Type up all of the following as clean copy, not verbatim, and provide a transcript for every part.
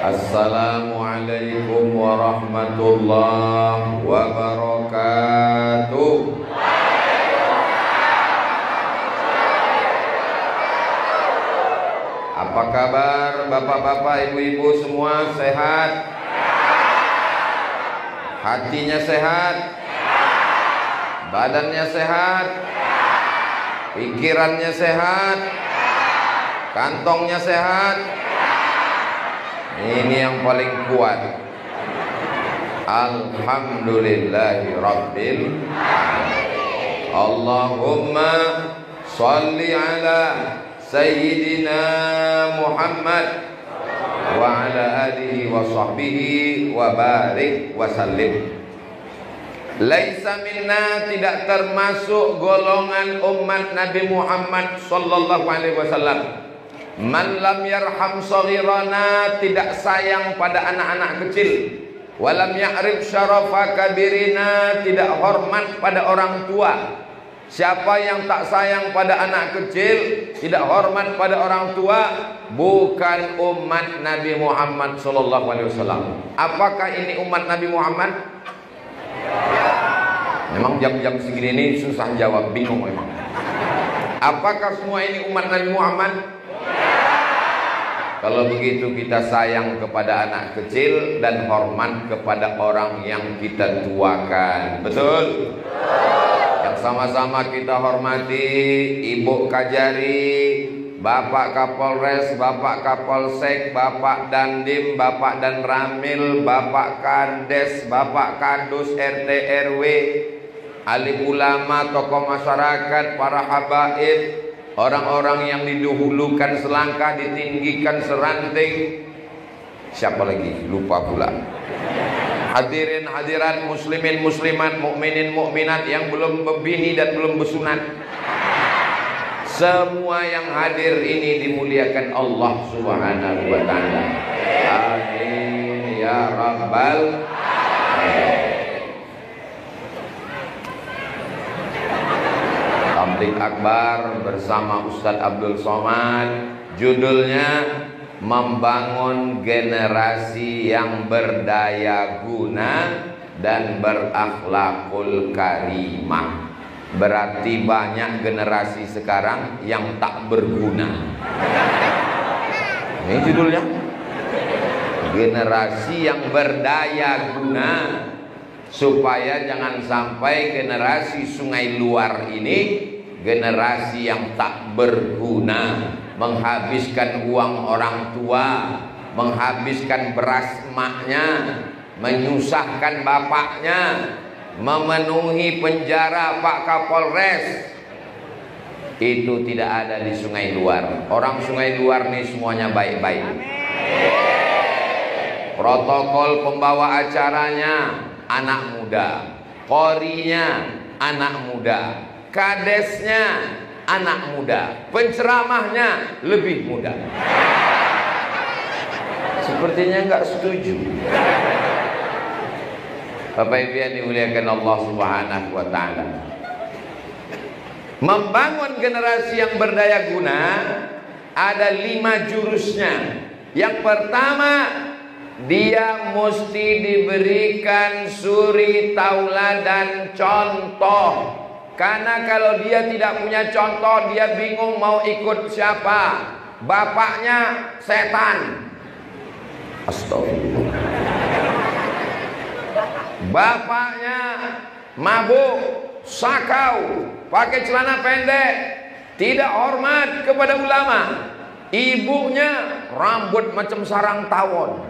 Assalamualaikum warahmatullahi wabarakatuh. Apa kabar bapak-bapak, ibu-ibu semua? Sehat? Hatinya sehat? Badannya sehat? Pikirannya sehat? Kantongnya sehat? Ini yang paling kuat. Alhamdulillahi Rabbil Alamin. Allahumma salli ala Sayyidina Muhammad wa ala alihi wa sahbihi wa barik wa sallim. Laisa minna, tidak termasuk golongan umat Nabi Muhammad sallallahu alaihi wasallam, man lam yarham saghirana, tidak sayang pada anak-anak kecil, walam ya'rif syarafa kabirina, tidak hormat pada orang tua. Siapa yang tak sayang pada anak kecil, tidak hormat pada orang tua, bukan umat Nabi Muhammad sallallahu alaihi wasallam. Apakah ini umat Nabi Muhammad? Memang jam-jam segini ini susah jawab, bingung memang. Apakah semua ini umat Nabi Muhammad? Kalau begitu kita sayang kepada anak kecil dan hormat kepada orang yang kita tuakan. Betul? Yang sama-sama kita hormati Ibu Kajari, Bapak Kapolres, Bapak Kapolsek, Bapak Dandim, Bapak Dan Ramil, Bapak Kades, Bapak Kadus RT RW, alim ulama, tokoh masyarakat, para habaib, orang-orang yang didahulukan selangkah, ditinggikan seranting. Siapa lagi? Lupa pula. Hadirin hadirat, muslimin muslimat, mukminin mukminat yang belum berbini dan belum bersunat. Semua yang hadir ini dimuliakan Allah Subhanahu wa taala. Amin ya rabbal alamin. Tabligh Akbar bersama Ustadz Abdul Somad, judulnya membangun generasi yang berdaya guna dan berakhlakul karimah. Berarti banyak generasi sekarang yang tak berguna. Ini judulnya, generasi yang berdaya guna, supaya jangan sampai generasi sungai luar ini generasi yang tak berguna, menghabiskan uang orang tua, menghabiskan beras emaknya, menyusahkan bapaknya, memenuhi penjara Pak Kapolres. Itu tidak ada di sungai luar. Orang sungai luar nih semuanya baik-baik. Protokol pembawa acaranya anak muda, qorinya anak muda, kadesnya anak muda, penceramahnya lebih muda. Sepertinya nggak setuju. Bapak Ibu yang dimuliakan Allah Subhanahu wa taala, membangun generasi yang berdaya guna ada 5 jurusnya. Yang pertama, dia mesti diberikan suri tauladan, contoh. Karena kalau dia tidak punya contoh, dia bingung mau ikut siapa. Bapaknya setan, astagfirullah. Bapaknya mabuk, sakau, pakai celana pendek, tidak hormat kepada ulama. Ibunya rambut macam sarang tawon,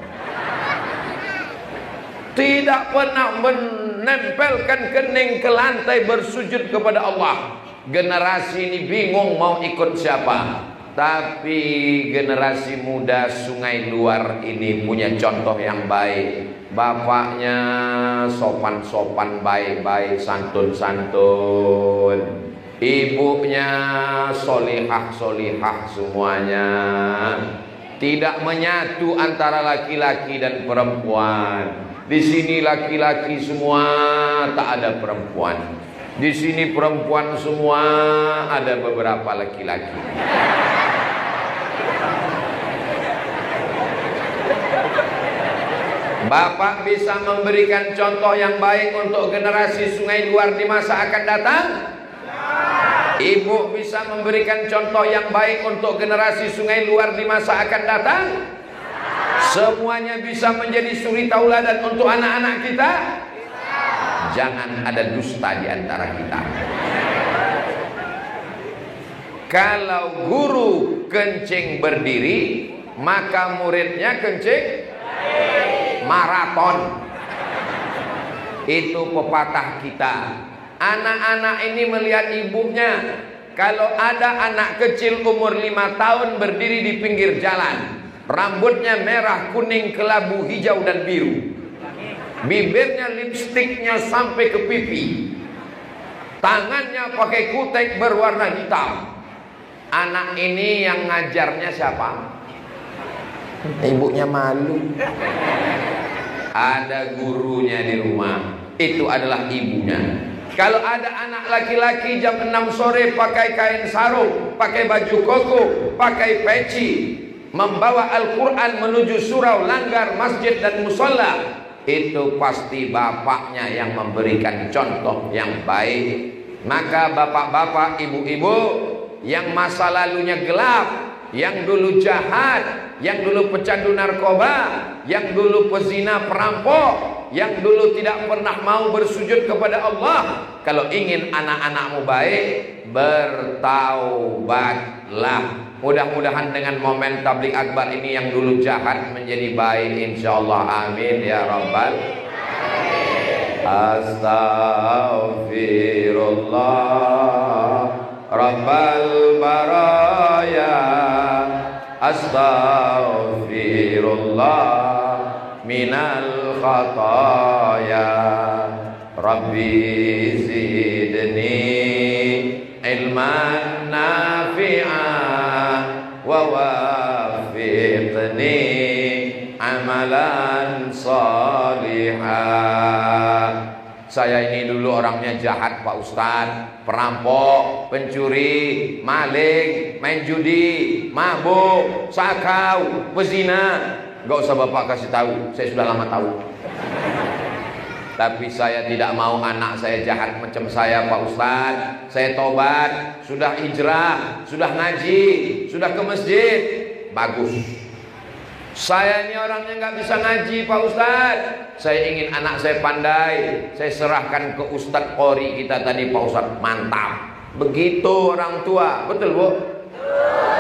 tidak pernah menempelkan kening ke lantai bersujud kepada Allah. Generasi ini bingung mau ikut siapa. Tapi generasi muda sungai luar ini punya contoh yang baik. Bapaknya sopan-sopan, baik-baik, santun-santun. Ibunya solihah-solihah semuanya. Tidak menyatu antara laki-laki dan perempuan. Di sini laki-laki semua, tak ada perempuan. Di sini perempuan semua, ada beberapa laki-laki. Bapak bisa memberikan contoh yang baik untuk generasi Sungai Luar di masa akan datang? Ibu bisa memberikan contoh yang baik untuk generasi Sungai Luar di masa akan datang? Semuanya bisa menjadi suri tauladan untuk anak-anak kita? Jangan ada dusta di antara kita. Kalau guru kencing berdiri, maka muridnya kencing maraton. Itu pepatah kita. Anak-anak ini melihat ibunya. Kalau ada anak kecil umur 5 tahun berdiri di pinggir jalan, rambutnya merah, kuning, kelabu, hijau dan biru, bibirnya lipstiknya sampai ke pipi, tangannya pakai kutek berwarna hitam. Anak ini yang ngajarnya siapa? Ibunya malu. Ada gurunya di rumah, itu adalah ibunya. Kalau ada anak laki-laki jam 6 sore pakai kain sarung, pakai baju koko, pakai peci, membawa Al-Quran menuju surau, langgar, masjid dan musola, itu pasti bapaknya yang memberikan contoh yang baik. Maka bapak-bapak, ibu-ibu yang masa lalunya gelap, yang dulu jahat, yang dulu pecandu narkoba, yang dulu pezina, perampok, yang dulu tidak pernah mau bersujud kepada Allah, kalau ingin anak-anakmu baik, bertaubatlah. Mudah-mudahan dengan momen tabligh akbar ini yang dulu jahat menjadi baik, insyaallah. Amin ya rabbal alamin. Astaghfirullah rabbal baraya, astaghfirullah minal khataya, Rabbi zidni ilman nafi'an wa wafiqni amalan salihah. Saya ini dulu orangnya jahat Pak Ustadz, perampok, pencuri, maling, main judi, mabuk, sakau, pezina. Gak usah Bapak kasih tahu, saya sudah lama tahu. Tapi saya tidak mau anak saya jahat macam saya Pak Ustadz. Saya tobat, sudah hijrah, sudah ngaji, sudah ke masjid. Bagus. Saya ini orangnya nggak bisa ngaji Pak Ustadz. Saya ingin anak saya pandai. Saya serahkan ke Ustadz Qori kita tadi Pak Ustadz. Mantap. Begitu orang tua. Betul Bu?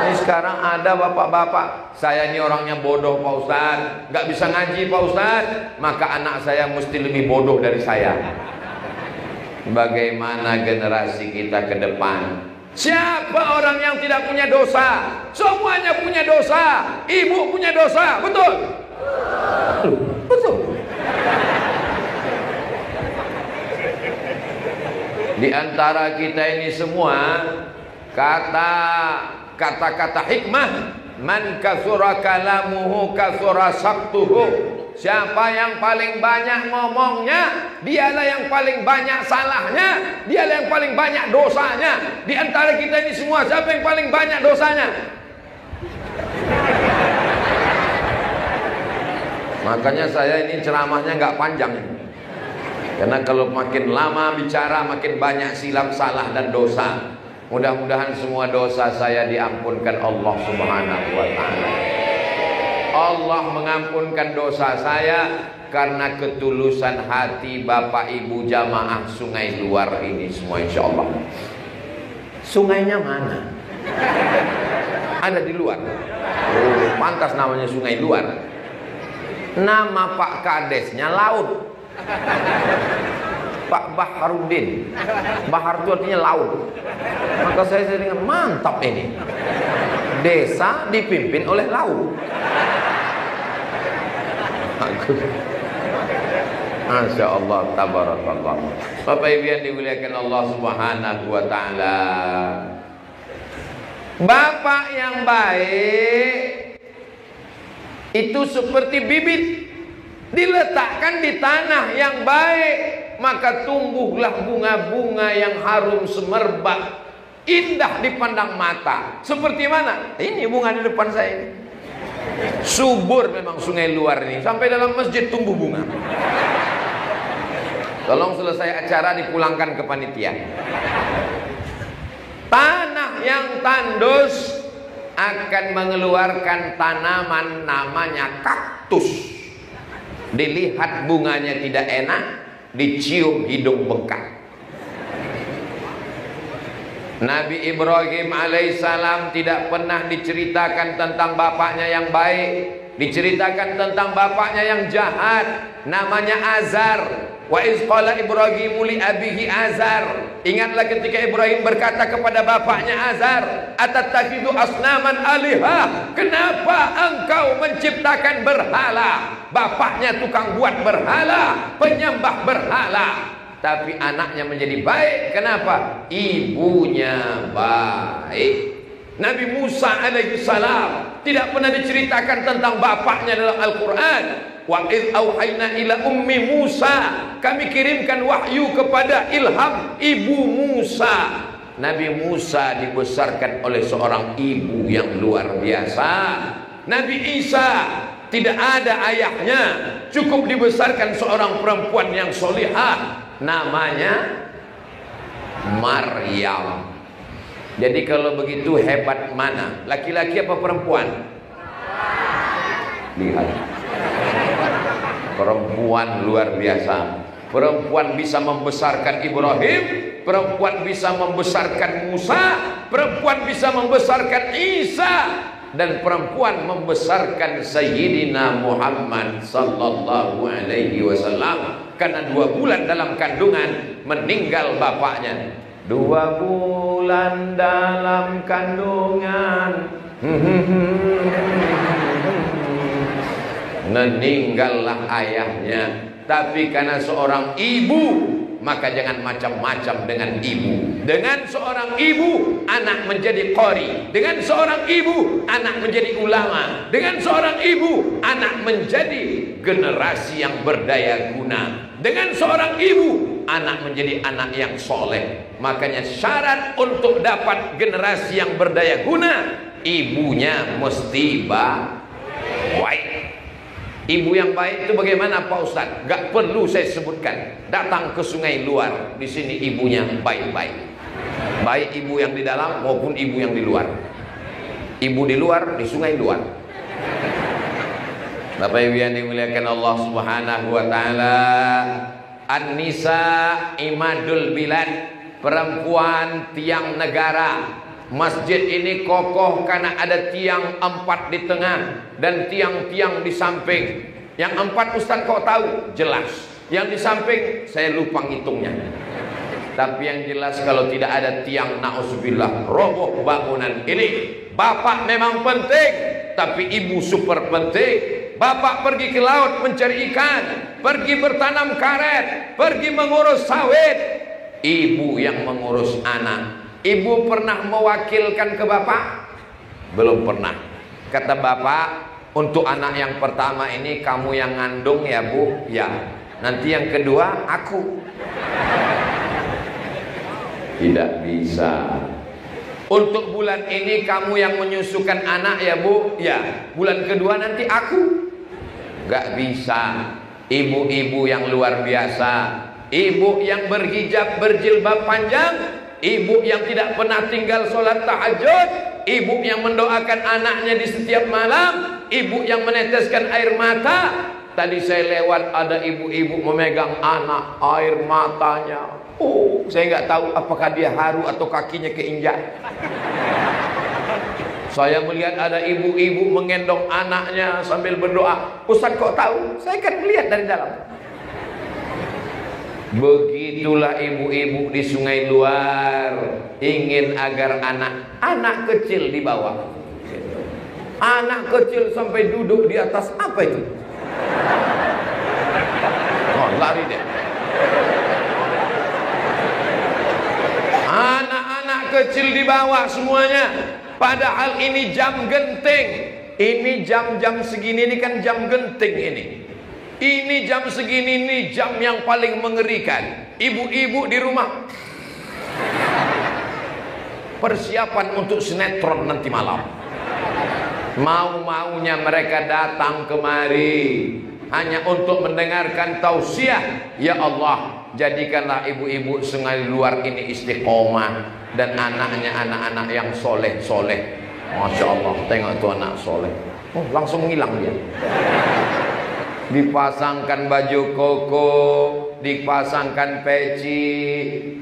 Ini sekarang ada bapak-bapak, saya ini orangnya bodoh Pak Ustadz, nggak bisa ngaji Pak Ustadz, maka anak saya mesti lebih bodoh dari saya. Bagaimana generasi kita ke depan? Siapa orang yang tidak punya dosa? Semuanya punya dosa. Ibu punya dosa, betul? Betul. Di antara kita ini semua, kata-kata hikmah, man katsura kalamuhu katsura saktuhu. Siapa yang paling banyak ngomongnya, dialah yang paling banyak salahnya, dialah yang paling banyak dosanya. Di antara kita ini semua, siapa yang paling banyak dosanya? Makanya saya ini ceramahnya nggak panjang, karena kalau makin lama bicara makin banyak silap, salah dan dosa. Mudah-mudahan semua dosa saya diampunkan Allah Subhanahu wa ta'ala. Allah mengampunkan dosa saya karena ketulusan hati Bapak Ibu jamaah Sungai Luar ini semua, insya Allah. Sungainya mana? Ada di luar. Oh, pantas namanya Sungai Luar. Nama Pak Kadesnya laut, Pak Baharudin. Bahar itu artinya laut. Maka saya sering mantap ini. Desa dipimpin oleh laut. Masya Allah, tabarakallah. Bapak Ibu yang dimuliakan Allah Subhanahu wa ta'ala, bapak yang baik itu seperti bibit diletakkan di tanah yang baik, maka tumbuhlah bunga-bunga yang harum semerbak, indah dipandang mata. Seperti mana? Ini bunga di depan saya ini. Subur memang Sungai Luar ini, sampai dalam masjid tumbuh bunga. Tolong selesai acara dipulangkan ke panitia. Tanah yang tandus akan mengeluarkan tanaman namanya kaktus. Dilihat bunganya tidak enak, dicium hidung bengkak. Nabi Ibrahim alaihissalam tidak pernah diceritakan tentang bapaknya yang baik, diceritakan tentang bapaknya yang jahat, namanya Azar. Wa iz qala Ibrahimu li abihi Azar. Ingatlah ketika Ibrahim berkata kepada bapaknya Azar, atattakhidhu asnaman alihah, kenapa engkau menciptakan berhala? Bapaknya tukang buat berhala, penyembah berhala. Tapi anaknya menjadi baik. Kenapa? Ibunya baik. Nabi Musa alaihissalam tidak pernah diceritakan tentang bapaknya dalam Al-Quran. Wa idh auhayna ila ummi Musa, kami kirimkan wahyu kepada Ilham ibu Musa. Nabi Musa dibesarkan oleh seorang ibu yang luar biasa. Nabi Isa tidak ada ayahnya, cukup dibesarkan seorang perempuan yang solihah, namanya Maryam. Jadi kalau begitu hebat mana? Laki-laki apa perempuan? Lihat, perempuan luar biasa. Perempuan bisa membesarkan Ibrahim, perempuan bisa membesarkan Musa, perempuan bisa membesarkan Isa, dan perempuan membesarkan Sayyidina Muhammad sallallahu alaihi wasallam. Karena 2 bulan dalam kandungan meninggal bapaknya. 2 bulan dalam kandungan meninggallah ayahnya. Tapi karena seorang ibu, maka jangan macam-macam dengan ibu. Dengan seorang ibu, anak menjadi qori. Dengan seorang ibu, anak menjadi ulama. Dengan seorang ibu, anak menjadi generasi yang berdaya guna. Dengan seorang ibu, anak menjadi anak yang soleh. Makanya syarat untuk dapat generasi yang berdaya guna, ibunya mesti baik. Ibu yang baik itu bagaimana Pak Ustadz? Gak perlu saya sebutkan. Datang ke Sungai Luar, di sini ibunya baik-baik. Baik ibu yang di dalam maupun ibu yang di luar. Ibu di luar, di Sungai Luar. Bapak Ibu yang dimuliakan Allah Subhanahu wa taala. An-nisa imadul bilad, perempuan tiang negara. Masjid ini kokoh karena ada tiang 4 di tengah dan tiang-tiang di samping. Yang 4 Ustaz kok tahu? Jelas. Yang di samping saya lupa ngitungnya. Tapi yang jelas kalau tidak ada tiang, na'udzubillah, roboh bangunan ini. Bapak memang penting, tapi ibu super penting. Bapak pergi ke laut mencari ikan, pergi bertanam karet, pergi mengurus sawit. Ibu yang mengurus anak. Ibu pernah mewakilkan ke bapak? Belum pernah. Kata bapak, untuk anak yang pertama ini kamu yang ngandung ya bu? Ya. Nanti yang kedua aku. Tidak bisa. Untuk bulan ini kamu yang menyusukan anak ya bu? Ya. Bulan kedua nanti aku. Gak bisa. Ibu-ibu yang luar biasa, ibu yang berhijab berjilbab panjang, ibu yang tidak pernah tinggal sholat tahajud, ibu yang mendoakan anaknya di setiap malam, ibu yang meneteskan air mata. Tadi saya lewat ada ibu-ibu memegang anak, air matanya. Oh, saya nggak tahu apakah dia haru atau kakinya keinjak. Saya melihat ada ibu-ibu menggendong anaknya sambil berdoa. Ustaz kok tahu? Saya kan melihat dari dalam. Begitulah ibu-ibu di Sungai Luar ingin agar anak kecil dibawa. Anak kecil sampai duduk di atas apa itu? Oh, lari deh. Anak-anak kecil dibawa semuanya. Padahal ini jam genting. Ini jam-jam segini ini kan jam genting ini. Ini jam segini ini jam yang paling mengerikan. Ibu-ibu di rumah persiapan untuk sinetron nanti malam. Mau-maunya mereka datang kemari hanya untuk mendengarkan tausiah. Ya Allah, jadikanlah ibu-ibu sungai luar ini istiqomah, dan anaknya anak-anak yang soleh-soleh. Masya Allah, tengok tuh anak soleh. Oh, langsung hilang dia. Dipasangkan baju koko, dipasangkan peci,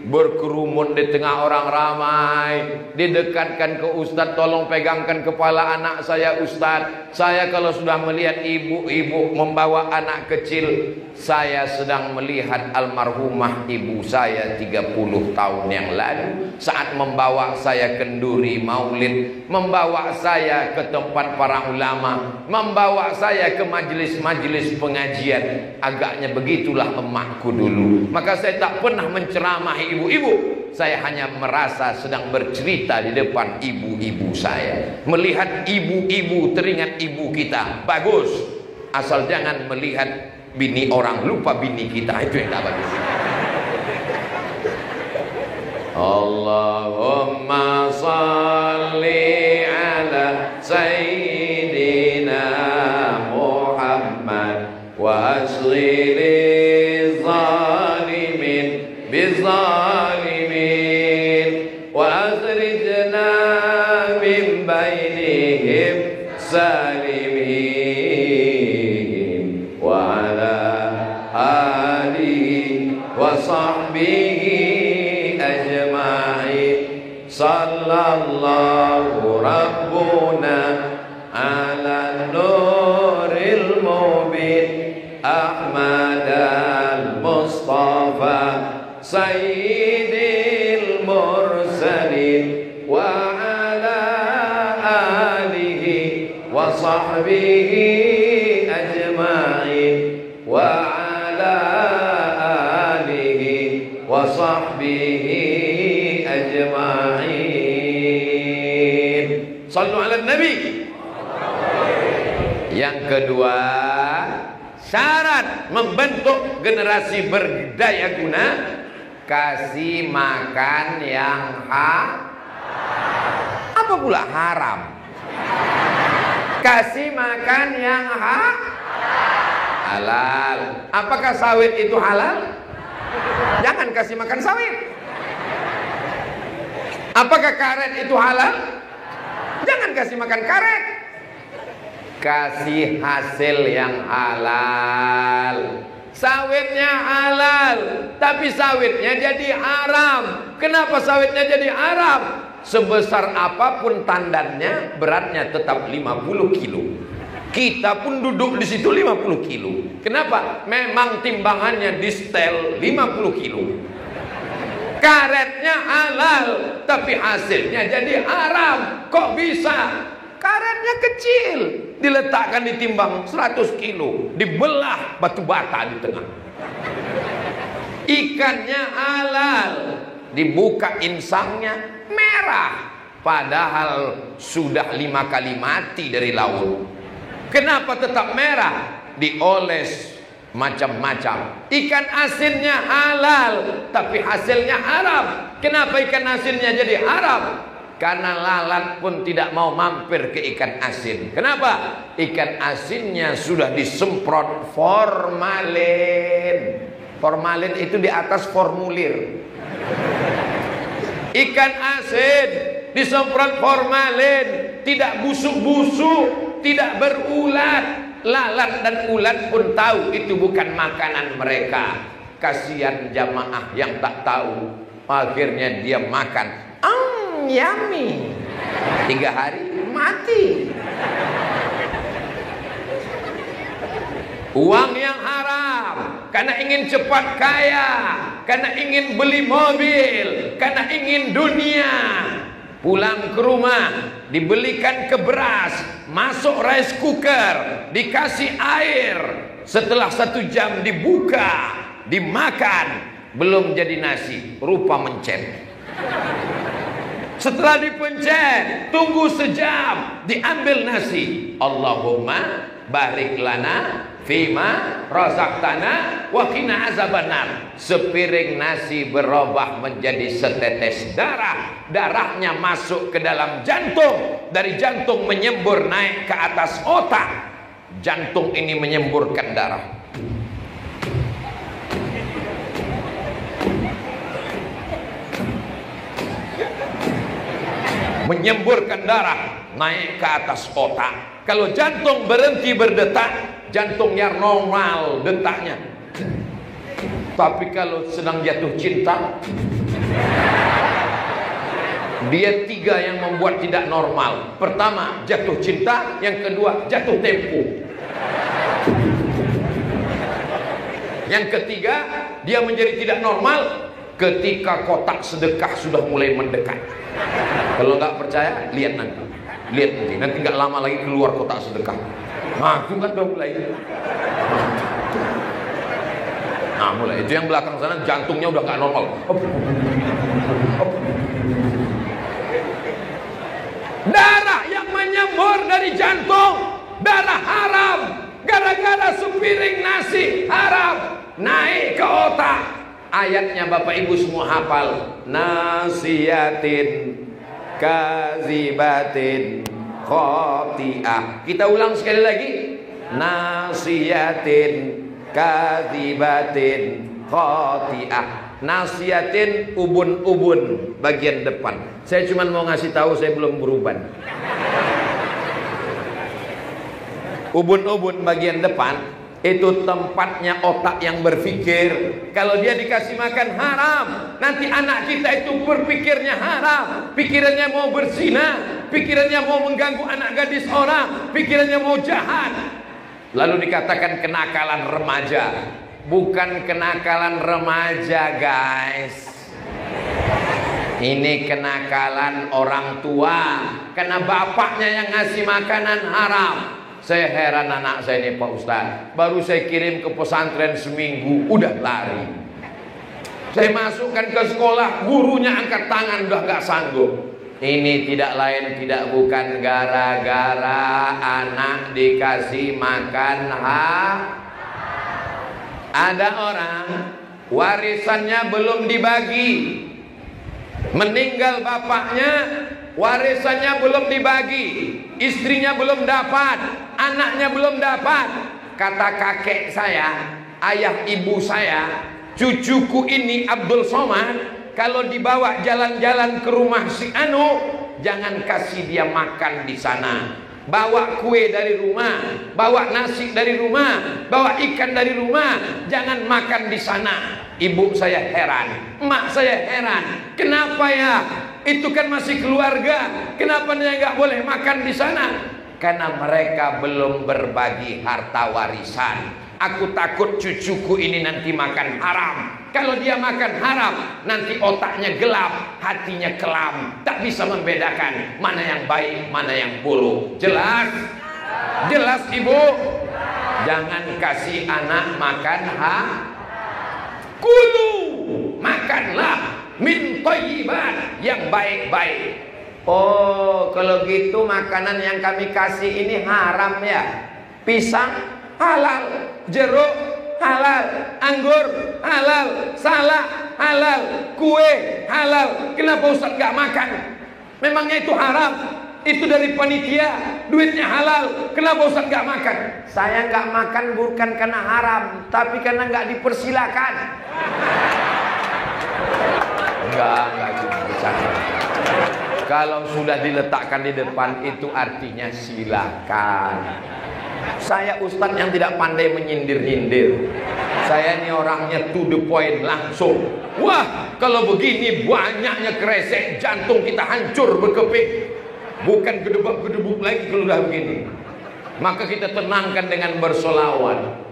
berkerumun di tengah orang ramai, didekatkan ke Ustadz, tolong pegangkan kepala anak saya Ustadz. Saya kalau sudah melihat ibu-ibu membawa anak kecil, saya sedang melihat almarhumah ibu saya 30 tahun yang lalu, saat membawa saya kenduri maulid, membawa saya ke tempat para ulama, membawa saya ke majelis-majelis pengajian. Agaknya begitulah emakku dulu. Maka saya tak pernah menceramahi ibu-ibu. Saya hanya merasa sedang bercerita di depan ibu-ibu saya. Melihat ibu-ibu, teringat ibu kita. Bagus. Asal jangan melihat bini orang, lupa bini kita. Itu yang tak bagus. Allahumma salli ala Sayyidina Muhammad wa asli li zalimin bizalimin wa akhrijna min bainihim salimin wa ala alihi wa sahbihi ajma'in. Sallallahu rabbuna ala nuril mubin Ahmad al-Mustafa Sayyidil Mursalin wa ala alihi wa sahbihi ajma'in wa ala alihi wa sahbihi ajma'in. Sallu ala Nabi. Yang kedua, syarat membentuk generasi berdaya guna, kasih makan yang apa pula haram? Kasih makan yang halal. Apakah sawit itu halal? Jangan kasih makan sawit. Apakah karet itu halal? Jangan kasih makan karet. Kasih hasil yang halal. Sawitnya halal, tapi sawitnya jadi haram. Kenapa sawitnya jadi haram? Sebesar apapun tandannya, beratnya tetap 50 kilo. Kita pun duduk di situ 50 kilo. Kenapa? Memang timbangannya di setel 50 kilo. Karetnya halal, tapi hasilnya jadi haram. Kok bisa? Karetnya kecil, diletakkan di timbang 100 kilo, dibelah batu bata di tengah. Ikannya halal, dibuka insangnya merah, padahal sudah 5 kali mati dari laut. Kenapa tetap merah? Dioles macam-macam. Ikan asinnya halal, tapi hasilnya haram. Kenapa ikan asinnya jadi haram? Karena lalat pun tidak mau mampir ke ikan asin. Kenapa? Ikan asinnya sudah disemprot formalin. Formalin itu di atas formulir. Ikan asin disemprot formalin, tidak busuk-busuk, tidak berulat. Lalat dan ulat pun tahu itu bukan makanan mereka. Kasihan jamaah yang tak tahu. Akhirnya dia makan. Yummy. 3 hari mati. Uang yang haram karena ingin cepat kaya, karena ingin beli mobil, karena ingin dunia. Pulang ke rumah, dibelikan ke beras, masuk rice cooker, dikasih air. Setelah 1 jam dibuka, dimakan, belum jadi nasi, rupa mencet. Setelah dipencet, tunggu sejam, diambil nasi. Allahumma barik lana fima razaqtana wa qina azabannar. Sepiring nasi berubah menjadi setetes darah. Darahnya masuk ke dalam jantung, dari jantung menyembur naik ke atas otak. Jantung ini menyemburkan darah. Menyemburkan darah naik ke atas otak. Kalau jantung berhenti berdetak, jantungnya normal detaknya. Tapi kalau sedang jatuh cinta, dia tiga yang membuat tidak normal. Pertama, jatuh cinta. Yang kedua, jatuh tempo. Yang ketiga, dia menjadi tidak normal ketika kotak sedekah sudah mulai mendekat. Kalau nggak percaya, lihat nanti. Lihat nanti. Nanti nggak lama lagi keluar kotak sedekah. Nah, itu kan udah mulai. Nah, mulai. Itu yang belakang sana jantungnya udah nggak normal. Darah yang menyembur dari jantung, darah haram. Gara-gara sepiring nasi haram naik ke otak. Ayatnya Bapak Ibu semua hafal. Nasiyatin kazibatin khoti'ah. Kita ulang sekali lagi. Nasiyatin kazibatin khoti'ah. Nasiyatin ubun-ubun bagian depan. Saya cuma mau ngasih tahu, saya belum beruban. Ubun-ubun bagian depan itu tempatnya otak yang berpikir. Kalau dia dikasih makan haram, nanti anak kita itu berpikirnya haram. Pikirannya mau berzina, pikirannya mau mengganggu anak gadis orang, pikirannya mau jahat. Lalu dikatakan kenakalan remaja. Bukan kenakalan remaja, guys. Ini kenakalan orang tua, karena bapaknya yang ngasih makanan haram. Saya heran anak saya ini Pak Ustaz. Baru saya kirim ke pesantren seminggu, udah lari. Saya masukkan ke sekolah, gurunya angkat tangan, udah gak sanggup. Ini tidak lain tidak bukan gara-gara anak dikasih makan Ada orang warisannya belum dibagi. Meninggal bapaknya, warisannya belum dibagi. Istrinya belum dapat, anaknya belum dapat. Kata kakek saya, ayah ibu saya, cucuku ini Abdul Somad, kalau dibawa jalan-jalan ke rumah si Anu, jangan kasih dia makan di sana. Bawa kue dari rumah, bawa nasi dari rumah, bawa ikan dari rumah, jangan makan di sana. Ibu saya heran, emak saya heran. Kenapa ya? Itu kan masih keluarga. Kenapa dia nggak boleh makan di sana? Karena mereka belum berbagi harta warisan. Aku takut cucuku ini nanti makan haram. Kalau dia makan haram, nanti otaknya gelap, hatinya kelam, tak bisa membedakan mana yang baik, mana yang buruk. Jelas? Jelas ibu? Jangan kasih anak makan Kulu, makanlah min thayyibat, yang baik-baik. Oh, kalau gitu makanan yang kami kasih ini haram ya? Pisang halal, jeruk halal, anggur halal, salak halal, kue halal. Kenapa Ustaz gak makan? Memangnya itu haram? Itu dari panitia, duitnya halal. Kenapa Ustaz gak makan? Saya gak makan bukan karena haram, tapi karena gak dipersilakan. Enggak bercanda. Kalau sudah diletakkan di depan itu artinya silakan. Saya Ustadz yang tidak pandai menyindir-nyindir. Saya ini orangnya to the point langsung. Wah, kalau begini banyaknya kresek, jantung kita hancur berkeping. Bukan gedebak-gedebuk lagi kalau udah begini. Maka kita tenangkan dengan bersolawat.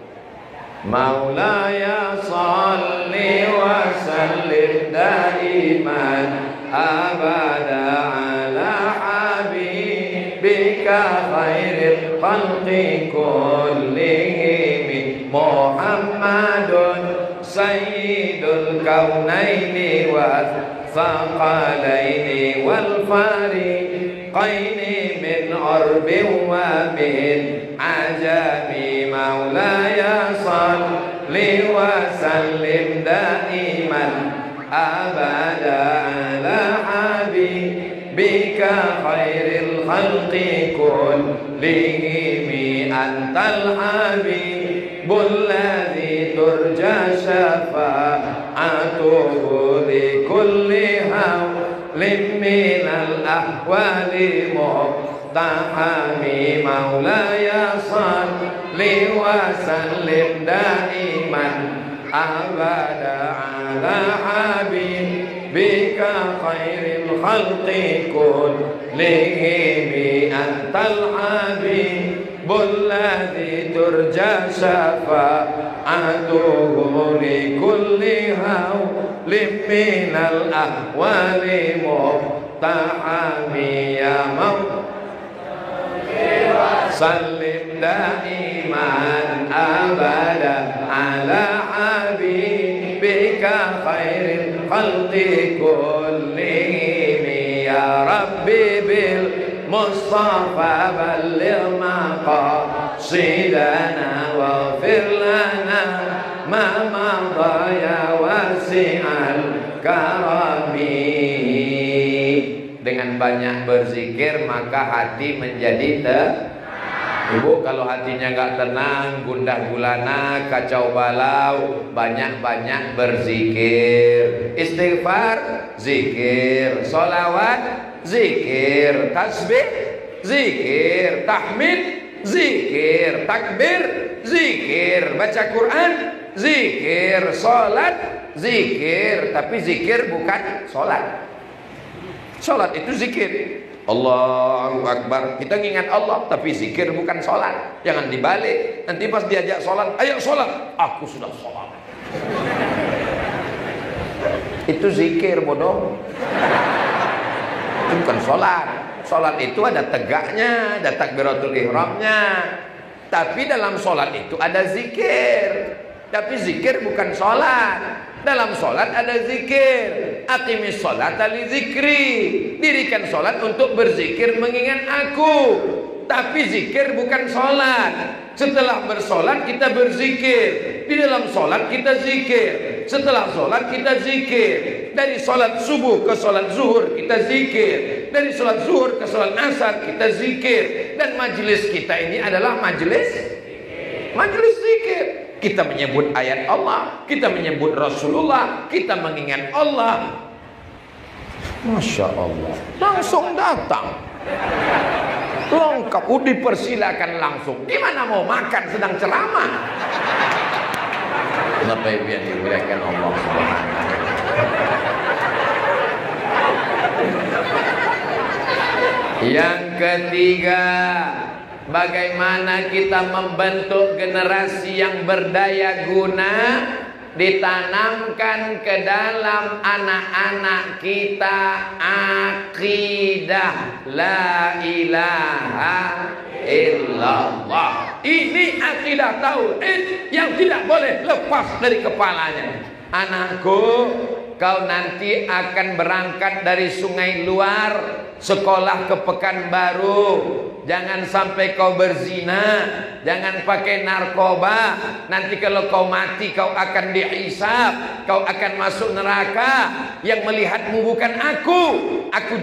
Maulaya salli wa sallim daiman abada ala habibika khairil khalqi kullihim Muhammadun sayyidul kaunaini wa thaqalaini wal fariqaini min arbin wa min ajami maulaya salli wa sallim daiman abada ala habibika khairil khalqi kullihim antal habibul ladzi turja syafa'atuhu li kulli hawlin minal ahwali muqtahami maulaya salli wa sallim daiman abada ala habibika khairil khalqi kullihim antal habibul ladzi turja syafa'atuhu li kulli hawlin minal ahwali muqtahami ya sallim daiman abada ala habibika khairil khalqi kullihim ya rabbi bil mustafa balligh maqasidana waghfir lana ma madha ya wasi'al karami. Dengan banyak berzikir maka hati menjadi Ibu, kalau hatinya nggak tenang, gundah gulana, kacau balau, banyak-banyak berzikir. Istighfar, zikir. Sholawat, zikir. Tasbih, zikir. Tahmid, zikir. Takbir, zikir. Baca Quran, zikir. Sholat, zikir. Tapi zikir bukan sholat. Sholat itu zikir. Allahu Akbar, kita ingat Allah, tapi zikir bukan sholat. Jangan dibalik. Nanti pas diajak sholat, ayo sholat, aku sudah sholat. Itu zikir bodoh. Itu bukan sholat. Sholat itu ada tegaknya, ada takbiratul ihramnya. Tapi dalam sholat itu ada zikir. Tapi zikir bukan sholat. Dalam sholat ada zikir. Aqimis sholata li zikri. Dirikan sholat untuk berzikir mengingat aku. Tapi zikir bukan sholat. Setelah bersolat kita berzikir. Di dalam sholat kita zikir. Setelah sholat kita zikir. Dari sholat subuh ke sholat zuhur kita zikir. Dari sholat zuhur ke sholat asar kita zikir. Dan majelis kita ini adalah majelis zikir. Kita menyebut ayat Allah, kita menyebut Rasulullah, kita mengingat Allah. Masya Allah, langsung datang, lengkap, dipersilakan langsung. Gimana mau makan sedang ceramah? Bapak Ibu yang dimuliakan Allah Subhanahu. Yang ketiga, bagaimana kita membentuk generasi yang berdaya guna, ditanamkan ke dalam anak-anak kita akidah la ilaha illallah. Ini akidah tauhid yang tidak boleh lepas dari kepalanya. Anakku, kau nanti akan berangkat dari Sungai Luar, sekolah ke Pekanbaru. Jangan sampai kau berzina, jangan pakai narkoba. Nanti kalau kau mati kau akan dihisab, kau akan masuk neraka. Yang melihatmu bukan aku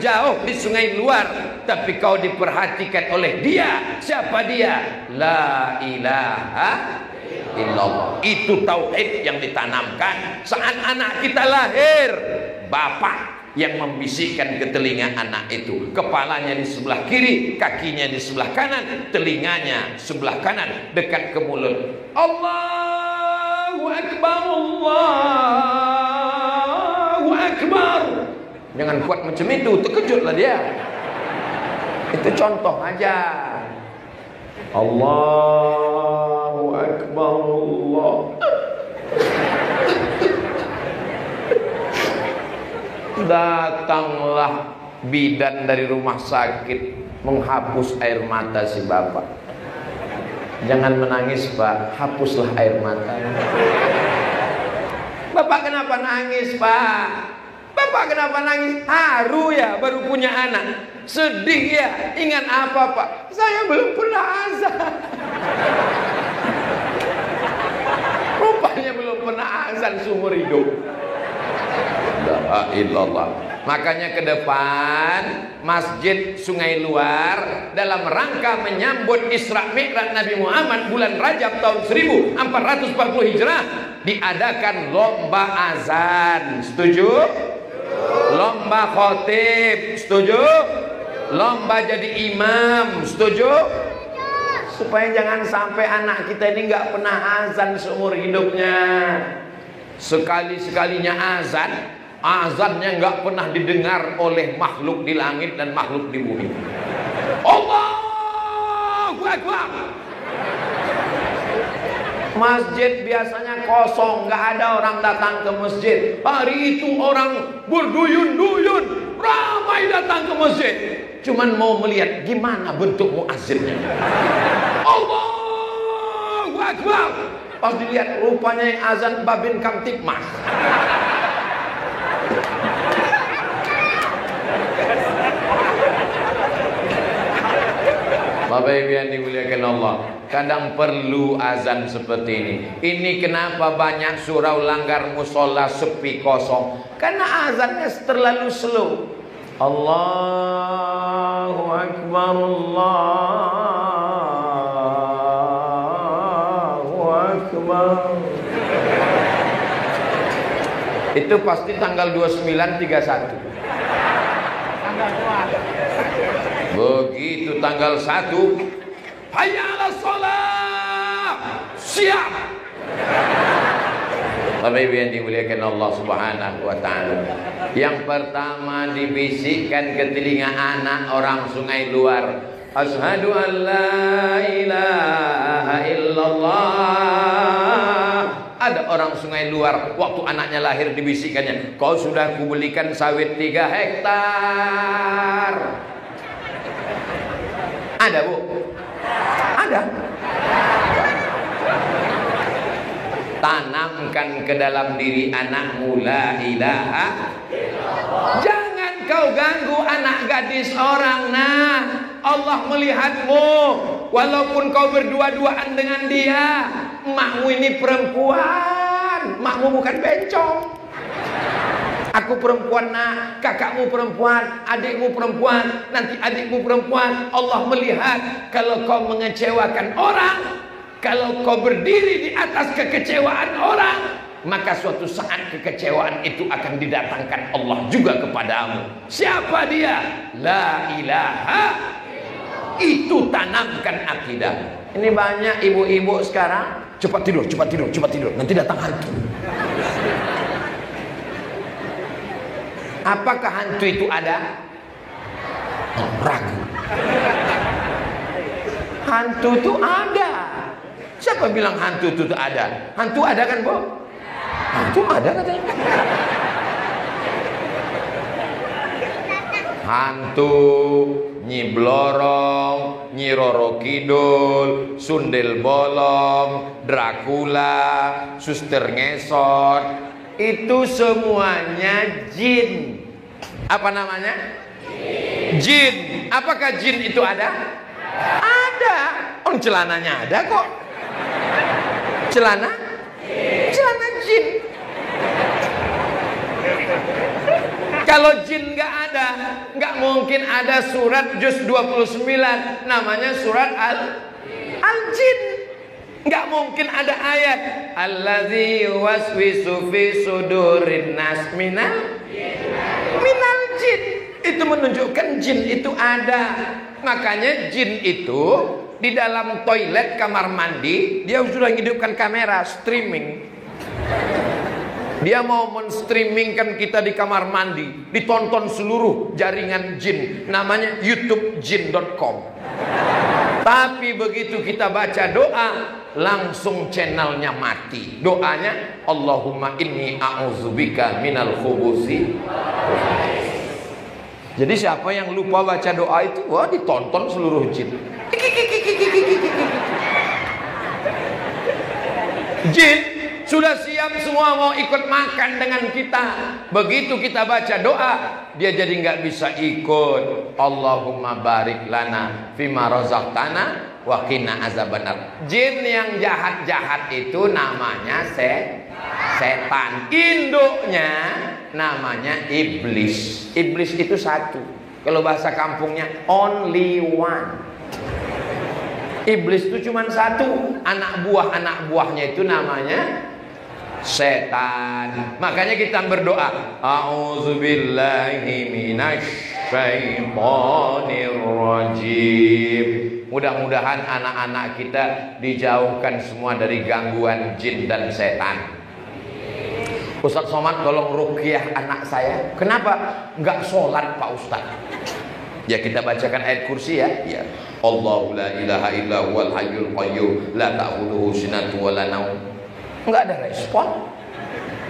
jauh di Sungai Luar, tapi kau diperhatikan oleh Dia. Siapa Dia? La ilaha illallah. Itu tauhid yang ditanamkan saat anak kita lahir. Bapak yang membisikkan ke telinga anak itu, kepalanya di sebelah kiri, kakinya di sebelah kanan, telinganya sebelah kanan, dekat ke mulut. Allahu Akbar, Allahu Akbar. Jangan kuat macam itu, terkejutlah dia. Itu contoh aja. Allahu Akbar, Allah. Datanglah bidan dari rumah sakit menghapus air mata si bapak. Jangan menangis Pak, hapuslah air mata. Bapak kenapa nangis Pak? Bapak kenapa nangis? Haru ya, baru punya anak. Sedih ya, ingat apa Pak? Saya belum pernah azan. azan seumur hidup. La ilallah. Makanya ke depan Masjid Sungai Luar dalam rangka menyambut Isra Mi'raj Nabi Muhammad bulan Rajab tahun 1440 Hijrah diadakan lomba azan. Setuju? Lomba khotib. Setuju? Lomba jadi imam. Setuju? Supaya jangan sampai anak kita ini nggak pernah azan seumur hidupnya. Sekali-sekalinya azan, azannya nggak pernah didengar oleh makhluk di langit dan makhluk di bumi. Allahu Akbar. Masjid biasanya kosong, nggak ada orang datang ke masjid. Hari itu orang berduyun-duyun, ramai datang ke masjid. Cuman mau melihat gimana bentuk muazzinnya. Allahu Akbar. Pas dilihat rupanya yang azan Babin Kamtipmas. Bapak Ibu yang dimuliakan Allah, kadang perlu azan seperti ini. Ini kenapa banyak surau langgar musola sepi kosong? Karena azannya terlalu slow. Allahu Akbar, Allahu Akbar. Itu pasti tanggal 29/31. Begitu tanggal 1, hayya 'alas shalah, siap. Bapak Ibu yang dimuliakan Allah Subhanahu wa taala. Yang pertama dibisikkan ke telinga anak orang Sungai Luar, asyhadu an la ilaha illallah. Ada orang Sungai Luar, waktu anaknya lahir dibisikkannya, kau sudah kubelikan sawit 3 hektar. Ada Bu? Ada. Tanamkan ke dalam diri anakmu la ilaha illallah. Jangan kau ganggu anak gadis orang. Nah, Allah melihatmu. Walaupun kau berdua-duaan dengan dia, emakmu ini perempuan, emakmu bukan bencong. Aku perempuan nak, kakakmu perempuan, adikmu perempuan, nanti adikmu perempuan. Allah melihat kalau kau mengecewakan orang, kalau kau berdiri di atas kekecewaan orang, maka suatu saat kekecewaan itu akan didatangkan Allah juga kepadamu. Siapa dia? La ilaha. Itu tanamkan akidah. Ini banyak ibu-ibu sekarang, cepat tidur, cepat tidur, cepat tidur, nanti datang hantu. Apakah hantu itu ada? Ragu. Hantu itu ada. Siapa bilang hantu itu ada? Hantu ada kan, Bu? Hantu ada katanya. Hantu, Nyi Blorong, Nyi Roro Kidul, Sundel Bolong, Dracula, Suster Ngesot, itu semuanya jin. Apa namanya? Jin. Apakah jin itu ada? Ada. Oh, celananya ada kok. Celana? Celana jin. Kalau jin nggak ada, nggak mungkin ada surat juz 29 namanya surat Al-Jin. Nggak mungkin ada ayat allazi yuwaswisu fi sudurin nas minal jin. Itu menunjukkan jin itu ada. Makanya jin itu di dalam toilet kamar mandi dia sudah menghidupkan kamera streaming. Dia mau men-streamingkan kita di kamar mandi, ditonton seluruh jaringan jin, namanya youtubejin.com. Tapi begitu kita baca doa, langsung channelnya mati. Doanya, Allahumma inni a'udzubika minal khubusi. Jadi siapa yang lupa baca doa itu, wah ditonton seluruh jin. Jin sudah siap semua mau ikut makan dengan kita. Begitu kita baca doa, dia jadi nggak bisa ikut. Allahumma barik lana fima razaqtana wa qina azabannar. Jin yang jahat-jahat itu namanya setan. Induknya namanya iblis. Iblis itu satu. Kalau bahasa kampungnya only one. Iblis itu cuma satu. Anak buahnya itu namanya setan. Makanya kita berdoa, a'udzubillahi minasyaitonir rajim. Mudah-mudahan anak-anak kita dijauhkan semua dari gangguan jin dan setan. Ustaz Somad tolong ruqyah anak saya. Kenapa nggak sholat Pak Ustaz? Ya kita bacakan ayat kursi ya. Ya. Allahu la ilaha illa huwal hayyul qayyum la ta'khudhuhu sinatun wa la naum. Enggak ada respon.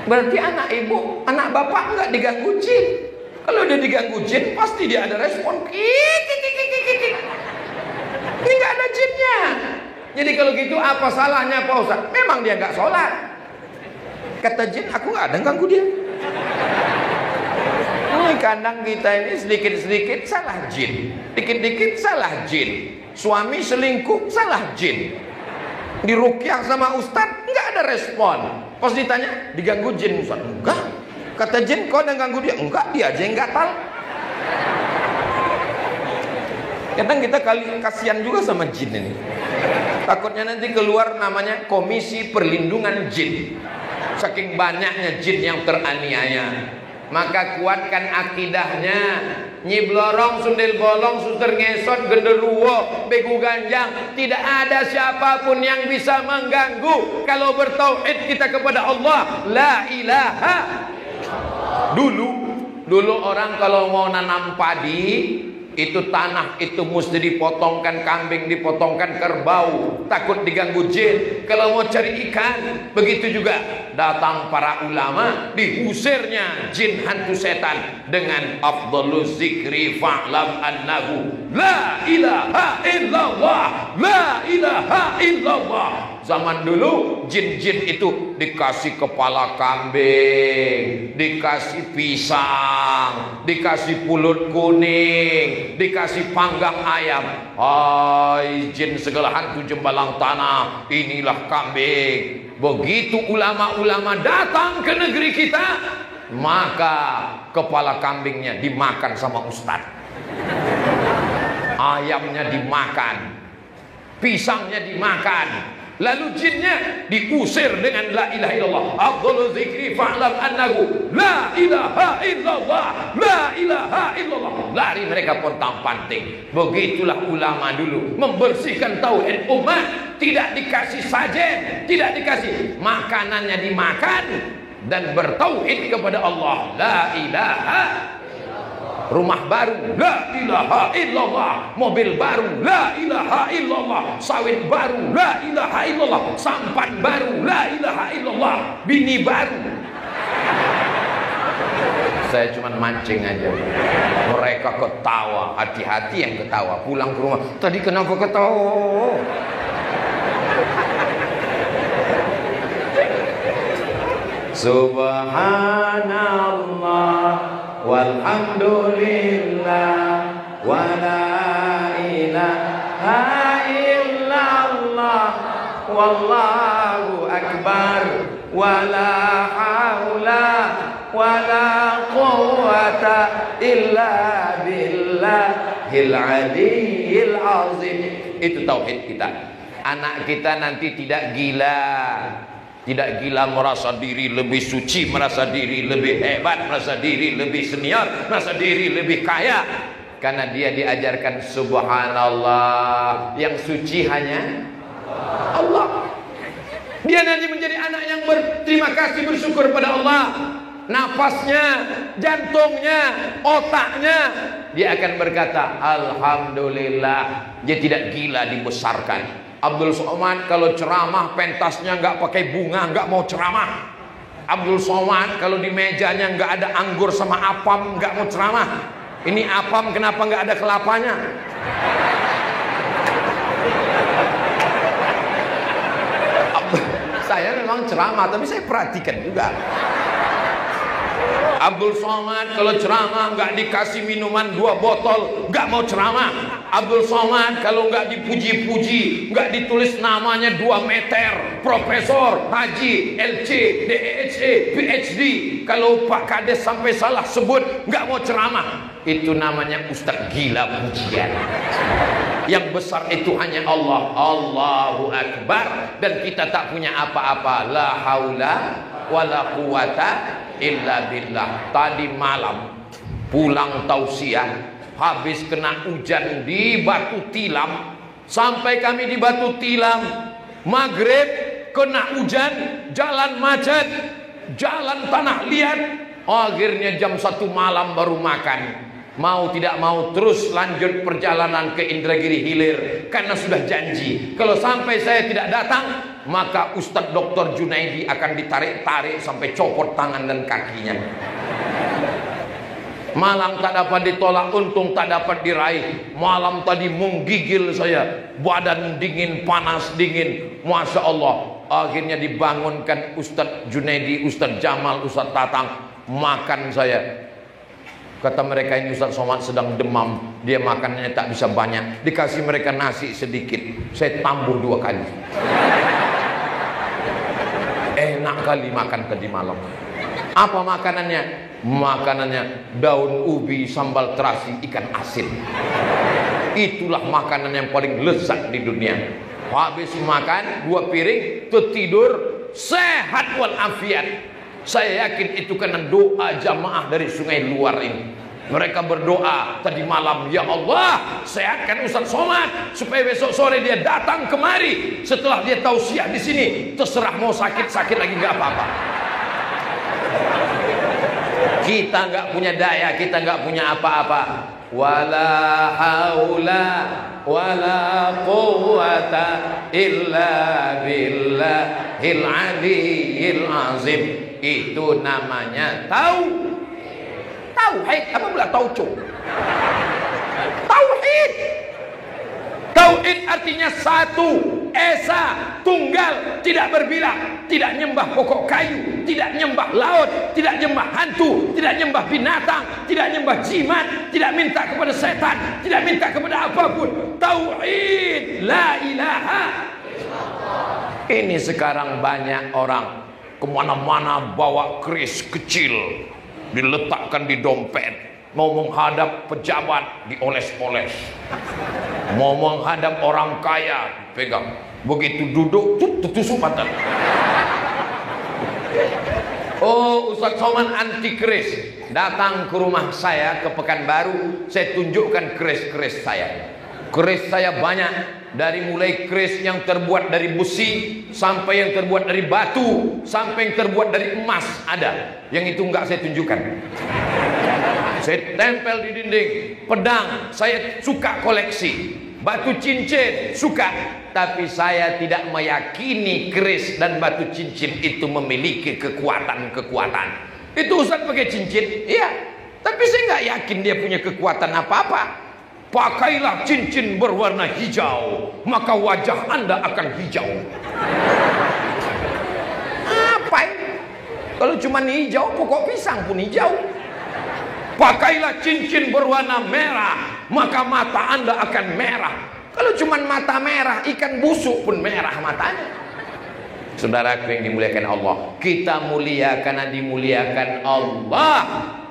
Berarti anak ibu, anak bapak enggak diganggu jin. Kalau dia diganggu jin pasti dia ada respon. Ini enggak ada jinnya. Jadi kalau gitu apa salahnya Pak Ustaz? Memang dia enggak sholat. Kata jin, aku enggak ada ganggu dia. Ini kandang kita ini sedikit-sedikit salah jin, dikit-dikit salah jin. Suami selingkuh salah jin. Diruqyah sama ustaz nggak ada respon. Pas ditanya diganggu jin Ustaz, enggak. Kata jin kau yang ganggu dia, enggak, dia aja yang gatal. Kadang kita kasihan juga sama jin ini. Takutnya nanti keluar namanya Komisi Perlindungan Jin. Saking banyaknya jin yang teraniaya. Maka kuatkan akidahnya. Nyi blorong, sundel bolong, suster ngesot, genderuwo, begu ganjang, tidak ada siapapun yang bisa mengganggu kalau bertauhid kita kepada Allah. La ilaha. Dulu orang kalau mau nanam padi, itu tanah itu mesti dipotongkan kambing, dipotongkan kerbau, takut diganggu jin. Kalau mau cari ikan, begitu juga. Datang para ulama, diusirnya jin hantu setan dengan afdhaluz zikri fa'lam annahu la ilaha illallah, la ilaha illallah. Zaman dulu jin-jin itu dikasih kepala kambing, dikasih pisang, dikasih pulut kuning, dikasih panggang ayam. Hai jin segala hantu jembalang tanah, inilah kambing. Begitu ulama-ulama datang ke negeri kita, maka kepala kambingnya dimakan sama ustaz, ayamnya dimakan, pisangnya dimakan. Lalu jinnya diusir dengan la ilaha illallah. Afdhalul zikri fa'lam annahu la ilaha illallah, la ilaha illallah. Lari mereka pontang-panting. Begitulah ulama dulu membersihkan tauhid umat. Tidak dikasih sajen, tidak dikasih, makanannya dimakan dan bertauhid kepada Allah. La ilaha. Rumah baru, la ilaha illallah. Mobil baru, la ilaha illallah. Sawit baru, la ilaha illallah. Sampan baru, la ilaha illallah. Bini baru. Saya cuma mancing aja. Mereka ketawa, hati-hati yang ketawa. Pulang ke rumah, tadi kenapa ketawa? Subhanallah walhamdulillah wa la ilaha illallah wallahu akbar wa la haula wa la quwwata illa billahil aliyyil azim. Itu tauhid kita. Anak kita nanti tidak gila. Tidak gila merasa diri lebih suci, merasa diri lebih hebat, merasa diri lebih senior, merasa diri lebih kaya. Karena dia diajarkan subhanallah, yang suci hanya Allah. Dia nanti menjadi anak yang berterima kasih, bersyukur pada Allah. Napasnya, jantungnya, otaknya, dia akan berkata alhamdulillah. Dia tidak gila dibesarkan. Abdul Somad kalau ceramah pentasnya nggak pakai bunga, nggak mau ceramah. Abdul Somad kalau di mejanya nggak ada anggur sama apam, nggak mau ceramah. Ini apam kenapa nggak ada kelapanya? Saya memang ceramah, tapi saya perhatikan juga. Abdul Somad kalau ceramah nggak dikasih minuman 2 botol, nggak mau ceramah. Abdul Somad kalau nggak dipuji-puji, nggak ditulis namanya 2 meter, profesor, haji, LC, DEC, PhD. Kalau Pak Kades sampai salah sebut, nggak mau ceramah, itu namanya ustaz gila pujian. Yang besar itu hanya Allah. Allahu Akbar. Dan kita tak punya apa-apa. La haula wala quwata illa billah. Tadi malam pulang tausiah, habis kena hujan di Batu Tilam. Sampai kami di Batu Tilam, maghrib kena hujan, jalan macet, jalan tanah liat. Akhirnya jam 1 malam baru makan. Mau tidak mau terus lanjut perjalanan ke Indragiri Hilir, karena sudah janji kalau sampai saya tidak datang, maka Ustadz Dr. Junaidi akan ditarik-tarik sampai copot tangan dan kakinya. Malam tak dapat ditolak, untung tak dapat diraih. Malam tadi menggigil saya, badan dingin, panas dingin, Masya Allah. Akhirnya dibangunkan Ustadz Junaidi, Ustadz Jamal, Ustadz Tatang. Makan saya. Kata mereka, ini Ustadz Somad sedang demam, dia makannya tak bisa banyak. Dikasih mereka nasi sedikit, saya tambur 2 kali. Enak kali makan tadi malam. Apa makanannya? Makanannya daun ubi, sambal terasi, ikan asin. Itulah makanan yang paling lezat di dunia. Habis makan 2 piring, tertidur, sehat walafiat. Saya yakin itu karena doa jamaah dari Sungai Luar ini. Mereka berdoa tadi malam, ya Allah, sehatkan Ustadz Somad supaya besok sore dia datang kemari. Setelah dia tausiah di sini, terserah mau sakit-sakit lagi nggak apa-apa. Kita nggak punya daya, kita nggak punya apa-apa. Wala haula wala quwata illa billahil aliyyil azim. Itu namanya tauhid. Apa pula tauco? Tauhid. Tauhid artinya satu, esa, tunggal, tidak berbilang, tidak nyembah pokok kayu, tidak nyembah laut, tidak nyembah hantu, tidak nyembah binatang, tidak nyembah jimat, tidak minta kepada setan, tidak minta kepada apapun. Tauhid, la ilaha. Ini sekarang banyak orang kemana-mana bawa keris kecil, diletakkan di dompet, mau menghadap pejabat dioles-oles, mau menghadap orang kaya pegang, begitu duduk tutusuk patah. Oh, Ustadz Somad anti keris. Datang ke rumah saya ke Pekanbaru, saya tunjukkan keris-keris saya. Keris saya banyak, dari mulai keris yang terbuat dari besi, sampai yang terbuat dari batu, sampai yang terbuat dari emas ada. Yang itu enggak saya tunjukkan. Saya tempel di dinding. Pedang saya suka koleksi, batu cincin suka, tapi saya tidak meyakini keris dan batu cincin itu memiliki kekuatan-kekuatan. Itu Ustaz pakai cincin, iya, tapi saya nggak yakin dia punya kekuatan apa-apa. Pakailah cincin berwarna hijau, maka wajah Anda akan hijau. Apa ini? Kalau cuma hijau, pokok pisang pun hijau. Pakailah cincin berwarna merah, maka mata Anda akan merah. Kalau cuma mata merah, ikan busuk pun merah matanya. Saudaraku yang dimuliakan Allah, kita mulia karena dimuliakan Allah.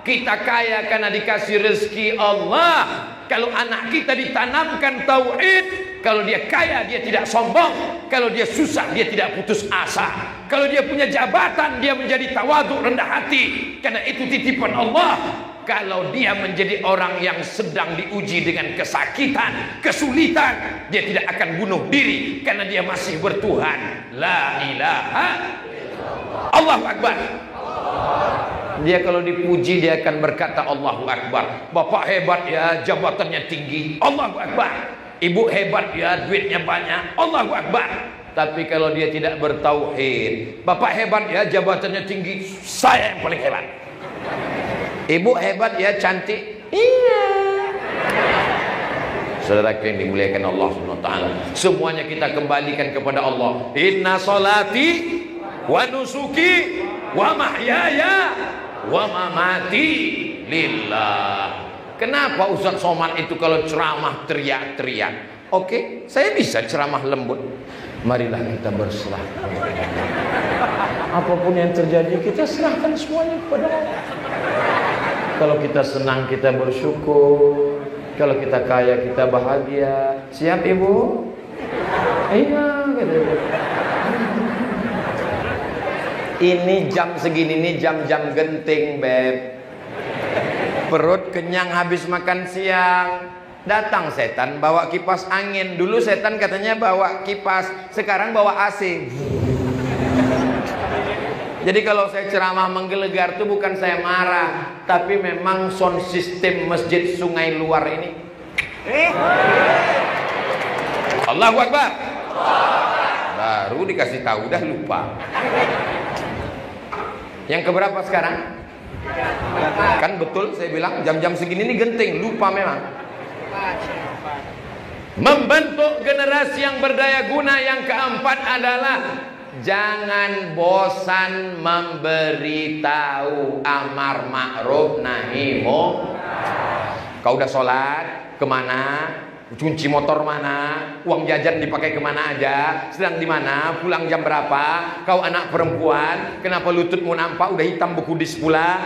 Kita kaya karena dikasih rezeki Allah. Kalau anak kita ditanamkan tauhid, kalau dia kaya dia tidak sombong, kalau dia susah dia tidak putus asa, kalau dia punya jabatan dia menjadi tawadhu, rendah hati, karena itu titipan Allah. Kalau dia menjadi orang yang sedang diuji dengan kesakitan, kesulitan, dia tidak akan bunuh diri karena dia masih bertuhan. La ilaha illallah. Allahu Akbar. Dia kalau dipuji dia akan berkata Allahu Akbar. Bapak hebat ya, jabatannya tinggi, Allahu Akbar. Ibu hebat ya, duitnya banyak, Allahu Akbar. Tapi kalau dia tidak bertauhid, bapak hebat ya, jabatannya tinggi, saya yang paling hebat. Ibu hebat ya, cantik, iya. Saudara yang dimuliakan Allah SWT, semuanya kita kembalikan kepada Allah. Inna salati wa nusuki wa mahyaya wa mamati lillah. Kenapa Ustaz Somad itu kalau ceramah teriak-teriak? Oke, saya bisa ceramah lembut. Marilah kita berserah. Apapun yang terjadi, kita serahkan semuanya kepada Allah. Kalau kita senang, kita bersyukur. Kalau kita kaya, kita bahagia. Siap ibu? Iya, gitu. Ini jam segini, ini jam-jam genting, Beb. Perut kenyang habis makan siang. Datang setan bawa kipas angin. Dulu setan katanya bawa kipas, sekarang bawa AC. Jadi kalau saya ceramah menggelegar itu bukan saya marah, tapi memang sound system masjid Sungai Luar ini. Allahu Akbar. Baru dikasih tahu udah lupa. Yang keberapa sekarang? Kan betul saya bilang jam-jam segini ini genting, lupa memang. Membentuk generasi yang berdaya guna yang keempat adalah jangan bosan memberitahu amar ma'ruf nahi munkar. Kau udah sholat, kemana? Kunci motor mana? Uang jajan dipakai kemana aja? Sedang di mana? Pulang jam berapa? Kau anak perempuan, kenapa lututmu nampak udah hitam bekudis pula?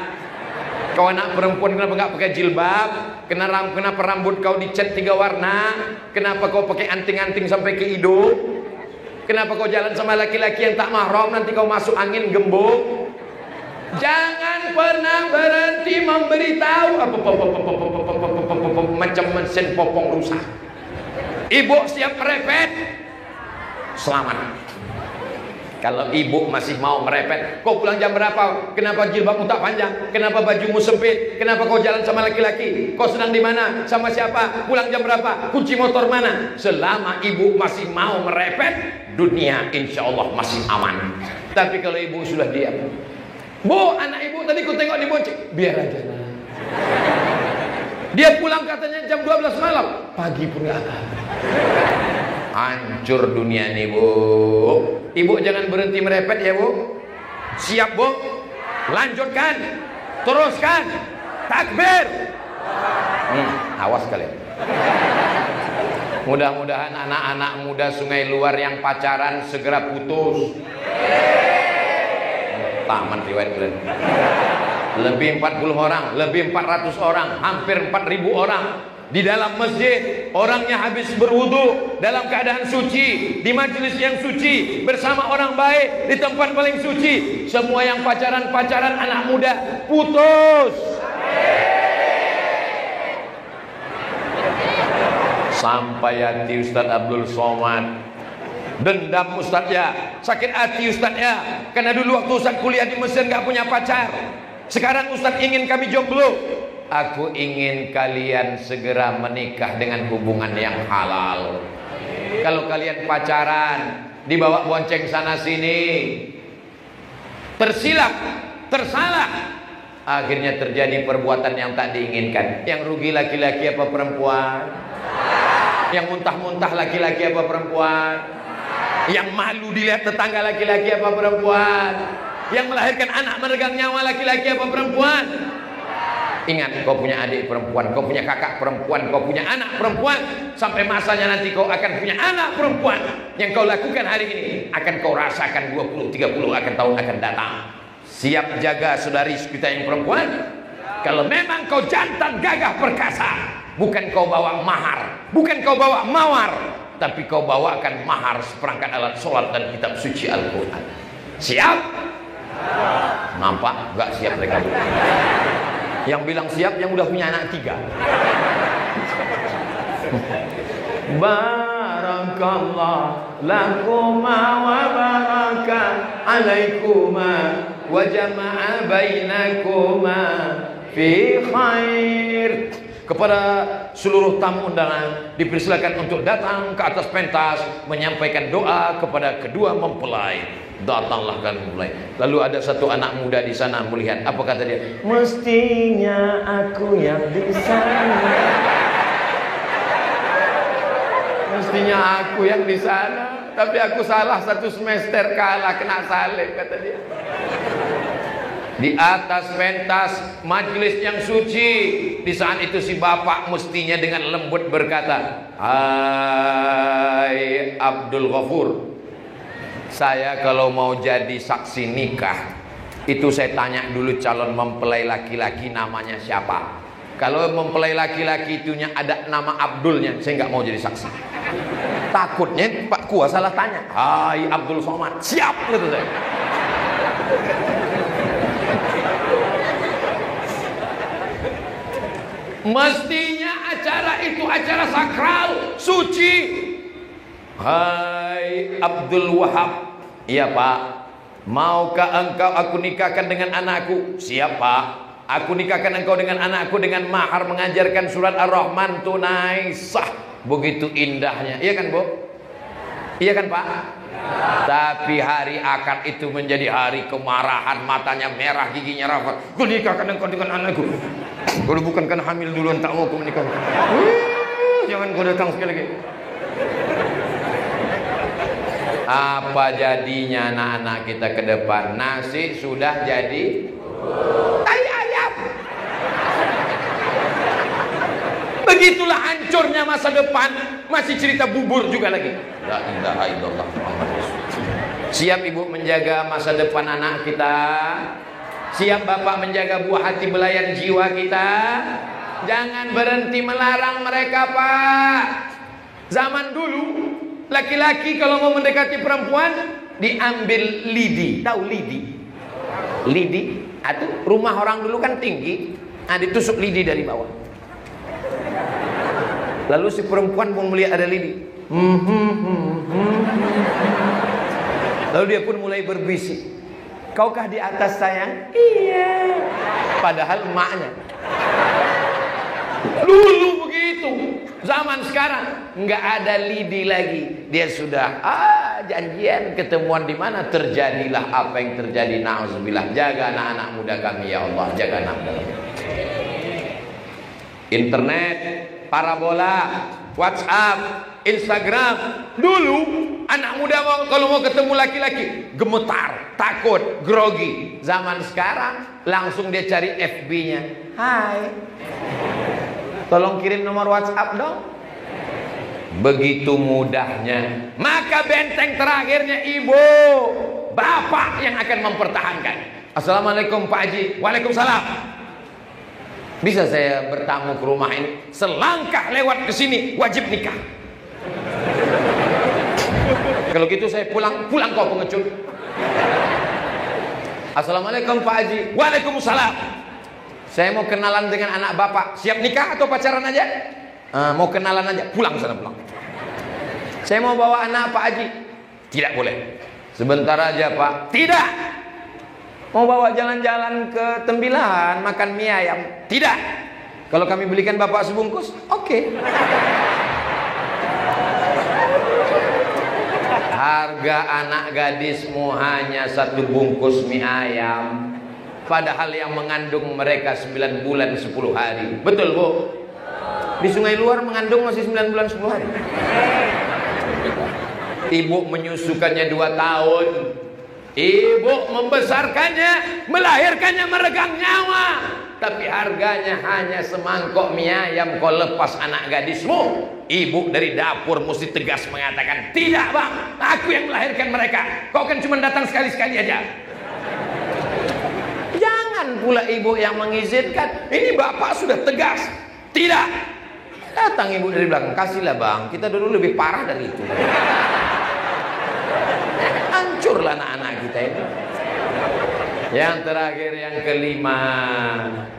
Kau anak perempuan kenapa nggak pakai jilbab? Kenapa rambut kau dicat 3 warna? Kenapa kau pakai anting-anting sampai ke hidung? Kenapa kau jalan sama laki-laki yang tak mahram, nanti kau masuk angin gembung? Jangan pernah berhenti memberitahu macam mesin popong rusak. Ibu siap merepet, selamat. Kalau ibu masih mau merepet, kau pulang jam berapa? Kenapa jilbabmu tak panjang? Kenapa bajumu sempit? Kenapa kau jalan sama laki-laki? Kau sedang di mana? Sama siapa? Pulang jam berapa? Kunci motor mana? Selama ibu masih mau merepet, dunia insya Allah masih aman. Tapi kalau ibu sudah diam, Bu, anak ibu tadi ku tengok dibonceng, biar aja lah. Dia pulang katanya jam 12 malam, pagi pun gak ada. Hancur dunia nih, Bu. Ibu jangan berhenti merepet ya, Bu. Siap, Bu? Lanjutkan, teruskan, takbir. Awas kalian. Mudah-mudahan anak-anak muda Sungai Luar yang pacaran segera putus. Taman riwayat kalian. Lebih 40 orang, lebih 400 orang, hampir 4.000 orang di dalam masjid. Orangnya habis berwudu dalam keadaan suci, di majelis yang suci, bersama orang baik, di tempat paling suci. Semua yang pacaran anak muda putus. Sampai hati Ustaz Abdul Somad. Dendam Ustaz ya, sakit hati Ustaz ya, karena dulu waktu Ustaz kuliah di Mesir gak punya pacar. Sekarang Ustaz ingin kami jomblo. Aku ingin kalian segera menikah dengan hubungan yang halal. Kalau kalian pacaran, dibawa bonceng sana sini, tersilap, tersalah, akhirnya terjadi perbuatan yang tak diinginkan. Yang rugi laki-laki apa perempuan? Yang muntah-muntah laki-laki apa perempuan? Yang malu dilihat tetangga laki-laki apa perempuan? Yang melahirkan anak meregang nyawa laki-laki apa perempuan? Ingat, kau punya adik perempuan, kau punya kakak perempuan, kau punya anak perempuan. Sampai masanya nanti kau akan punya anak perempuan. Yang kau lakukan hari ini akan kau rasakan 20-30 akan tahun akan datang. Siap jaga saudari kita yang perempuan. Kalau memang kau jantan gagah perkasa, bukan kau bawa mahar, bukan kau bawa mawar, tapi kau bawakan mahar seperangkat alat sholat dan kitab suci Al-Quran. Siap? Nampak? Gak siap mereka. Yang bilang siap yang udah punya anak 3. Barakallah lakuma wa baraka alaikuma wa jama'a bainakuma fi khair. Kepada seluruh tamu undangan dipersilakan untuk datang ke atas pentas menyampaikan doa kepada kedua mempelai. Datanglah kan mempelai. Lalu ada satu anak muda di sana melihat, apa kata dia? Mestinya aku yang di sana. Mestinya aku yang di sana, tapi aku salah 1 semester kalah kena salib, kata dia. Di atas pentas majelis yang suci. Di saat itu si bapak mestinya dengan lembut berkata, "Hai Abdul Ghafur, saya kalau mau jadi saksi nikah, itu saya tanya dulu calon mempelai laki-laki namanya siapa. Kalau mempelai laki-laki itunya ada nama Abdulnya, saya nggak mau jadi saksi. Takutnya Pak Kua salah tanya, hai Abdul Somad, siap gitu saya." Mestinya acara itu acara sakral, suci. Hai Abdul Wahab, iya Pak, maukah engkau aku nikahkan dengan anakku? Siap Pak, aku nikahkan engkau dengan anakku dengan mahar mengajarkan surat Ar-Rahman tunai sah. Begitu indahnya, iya kan Bu? Iya kan Pak? Tapi hari akad itu menjadi hari kemarahan, matanya merah, giginya rapat. Aku nikahkan engkau dengan anakku. Kalau bukan kan hamil duluan, tak mau aku menikah. Jangan kau datang sekali lagi. Apa jadinya anak-anak kita ke depan? Nasi sudah jadi tai ayam. Begitulah hancurnya masa depan. Masih cerita bubur juga lagi. La ilaha illallah Muhammad Rasulullah. Siap ibu menjaga masa depan anak kita? Siap bapak menjaga buah hati belayan jiwa kita? Jangan berhenti melarang mereka Pak. Zaman dulu laki-laki kalau mau mendekati perempuan diambil lidi. Tahu lidi? Lidi itu rumah orang dulu kan tinggi, ditusuk lidi dari bawah. Lalu si perempuan mau melihat ada lidi. Lalu dia pun mulai berbisik, "Kaukah di atas sayang?" "Iya." Padahal emaknya. Dulu begitu. Zaman sekarang nggak ada lidi lagi. Dia sudah janjian ketemuan di mana, terjadilah apa yang terjadi. Nauzubillah. Jaga anak-anak muda kami ya Allah, jaga anak muda. Internet, parabola, WhatsApp, Instagram. Dulu anak muda kalau mau ketemu laki-laki gemetar, takut, grogi. Zaman sekarang langsung dia cari FB-nya. "Hai, tolong kirim nomor WhatsApp dong." Begitu mudahnya. Maka benteng terakhirnya ibu, bapak yang akan mempertahankan. "Assalamualaikum Pak Haji." "Waalaikumsalam." "Bisa saya bertamu ke rumah ini?" "Selangkah lewat ke sini wajib nikah." "Kalau gitu saya pulang kau pengecut." "Assalamualaikum Pak Haji." "Waalaikumsalam. Saya mau kenalan dengan anak bapak. Siap nikah atau pacaran aja?" "Mau kenalan aja." "Pulang sana, pulang." "Saya mau bawa anak Pak Haji." "Tidak boleh." "Sebentar aja Pak." "Tidak." "Mau bawa jalan-jalan ke Tembilahan makan mie ayam." "Tidak." "Kalau kami belikan bapak sebungkus?" "Oke." Harga anak gadismu hanya 1 bungkus mie ayam, padahal yang mengandung mereka 9 bulan 10 hari. Betul Bu? Di Sungai Luar mengandung masih 9 bulan 10 hari. Ibu menyusukannya 2 tahun. Ibu membesarkannya, melahirkannya meregang nyawa. Tapi harganya hanya semangkok mie ayam. Kau lepas anak gadismu. Ibu dari dapur mesti tegas mengatakan, "Tidak Bang, aku yang melahirkan mereka. Kau kan cuma datang sekali-sekali aja." Jangan pula ibu yang mengizinkan. Ini bapak sudah tegas. "Tidak." Datang ibu dari belakang, "Kasihlah Bang, kita dulu lebih parah dari itu." Hancurlah anak-anak kita ini. Yang terakhir, yang kelima,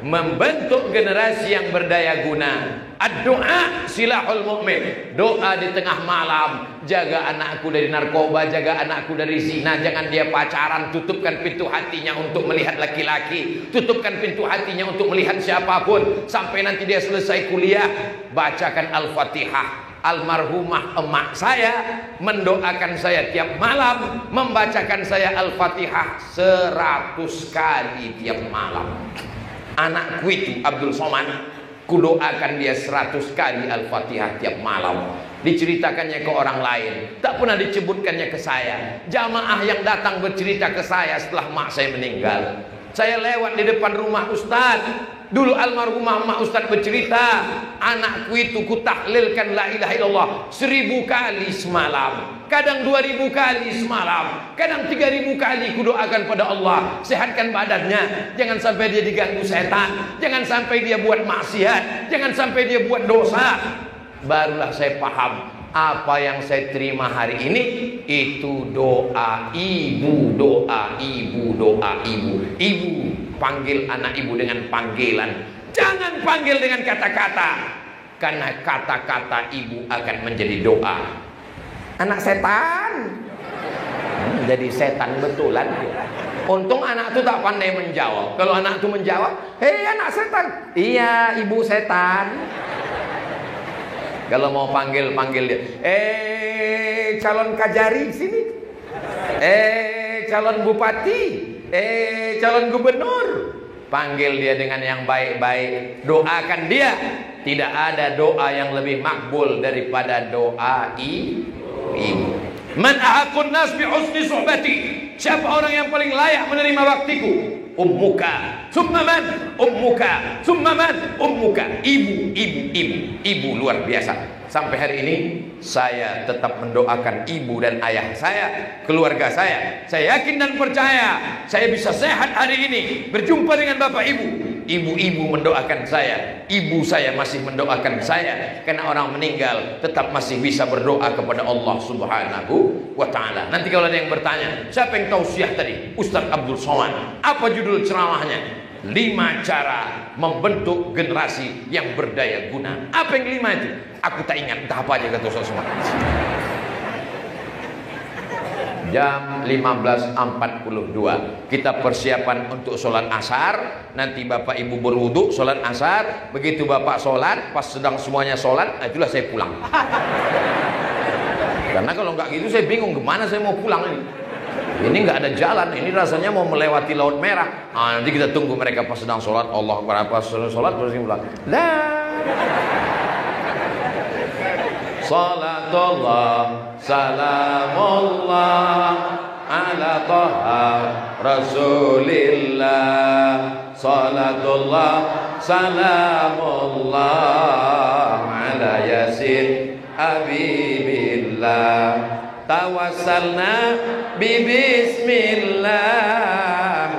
membentuk generasi yang berdaya guna. Ad-doa silahul mu'min. Doa di tengah malam. Jaga anakku dari narkoba, jaga anakku dari zina. Jangan dia pacaran. Tutupkan pintu hatinya untuk melihat laki-laki. Tutupkan pintu hatinya untuk melihat siapapun. Sampai nanti dia selesai kuliah, bacakan Al-Fatihah. Almarhumah emak saya mendoakan saya tiap malam, membacakan saya Al-Fatihah 100 kali tiap malam. Anakku itu Abdul Somad, kudoakan dia 100 kali Al-Fatihah tiap malam. Diceritakannya ke orang lain, tak pernah disebutkannya ke saya. Jamaah yang datang bercerita ke saya setelah mak saya meninggal, Saya lewat di depan rumah Ustaz. Dulu almarhumah Mak Ustaz bercerita, anakku itu kutahlilkan la ilaha illallah 1000 kali semalam, kadang 2000 kali semalam, kadang 3000 kali kudoakan pada Allah, sehatkan badannya, jangan sampai dia diganggu setan, jangan sampai dia buat maksiat, jangan sampai dia buat dosa. Barulah saya paham, apa yang saya terima hari ini itu doa ibu, doa ibu, doa ibu. Ibu, panggil anak ibu dengan panggilan, jangan panggil dengan kata-kata, karena kata-kata ibu akan menjadi doa. Anak setan, jadi setan betulan. Untung anak itu tak pandai menjawab. Kalau anak itu menjawab, hei anak setan, iya ibu setan. Kalau mau panggil dia, calon Kajari sini, calon bupati, calon gubernur. Panggil dia dengan yang baik-baik, doakan dia. Tidak ada doa yang lebih makbul daripada doa ibu. Man ahakun nas bi husni suhbati. Siapa orang yang paling layak menerima waktiku? Ummuka. Summa man? Ummuka. Summa man? Ummuka. Ibu luar biasa. Sampai hari ini saya tetap mendoakan ibu dan ayah saya, keluarga saya. Saya yakin dan percaya saya bisa sehat hari ini berjumpa dengan bapak ibu. Ibu-ibu mendoakan saya, ibu saya masih mendoakan saya, karena orang meninggal tetap masih bisa berdoa kepada Allah Subhanahu wa ta'ala. Nanti kalau ada yang bertanya, siapa yang tausiah tadi? Ustaz Abdul Somad. Apa judul ceramahnya? 5 cara membentuk generasi yang berdaya guna. Apa yang 5 itu? Aku tak ingat, entah apa aja kata Ustaz Somad. Jam 15.42 kita persiapan untuk sholat asar. Nanti bapak ibu berwudu, sholat asar. Begitu bapak sholat, pas sedang semuanya sholat, itulah saya pulang. Karena kalau nggak gitu saya bingung kemana saya mau pulang ini. Ini nggak ada jalan, ini rasanya mau melewati Laut Merah. Nanti kita tunggu mereka pas sedang sholat. Allah berapa sholat terus pulang. Salatullah salamullah ala taha rasulillah. Salatullah salamullah ala yasin habibillah. Tawassalna bi bismillah